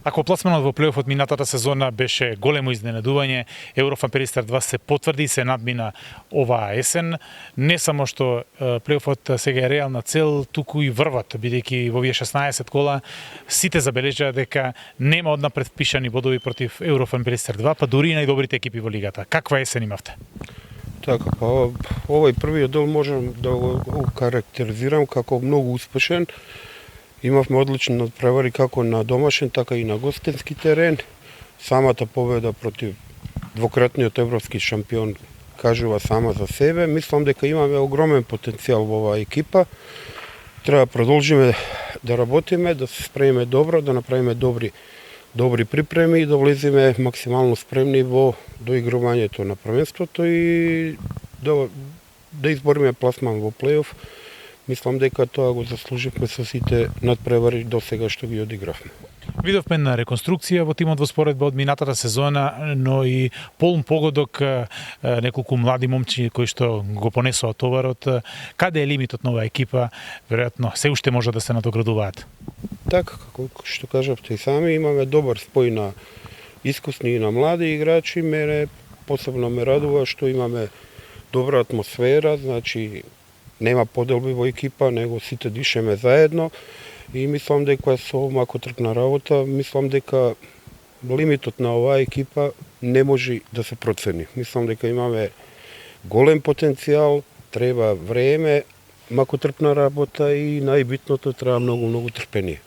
Ако пласманот во плейофот минатата сезона беше големо изненадување, Еврофан Перистер 2 се потврди и се надмина оваа есен. Не само што плейофот сега е реална цел, туку и врват, бидејќи во овие 16 кола сите забележаа дека нема однапред впишани бодови против Еврофан Перистер 2, па дури и најдобрите екипи во лигата. Каква есен имавте? Така, па овој првиот дел можам да го карактеризирам како многу успешен. Имавме одлични надпревари како на домашен, така и на гостински терен. Самата победа против двократниот европски шампион кажува сама за себе. Мислам дека имаме огромен потенцијал во оваа екипа. Треба да продолжиме да работиме, да се спремиме добро, да направиме добри припреми и да влеземе максимално спремни во доигрувањето на првенството и да избориме пласман во плейоф. Мислам дека тоа го заслуживме со сите надпревари до сега што ги одигравме. Видовме на реконструкција во тимот во споредба од минатата сезона, но и полн погодок, неколку млади момчи кои што го понесоа товарот. Каде е лимитот на оваа екипа? Веројатно се уште може да се надоградуваат. Така, како што кажавте и сами, имаме добар спој на искусни и на млади играчи. Мене посебно ме радува што имаме добра атмосфера, значи нема поделби во екипа, него сите дишеме заедно и мислам дека со малку тркна работа, мислам дека лимитот на оваа екипа не може да се процени. Мислам дека имаме голем потенцијал, треба време, малку трпна работа и најбитното треба многу трпение.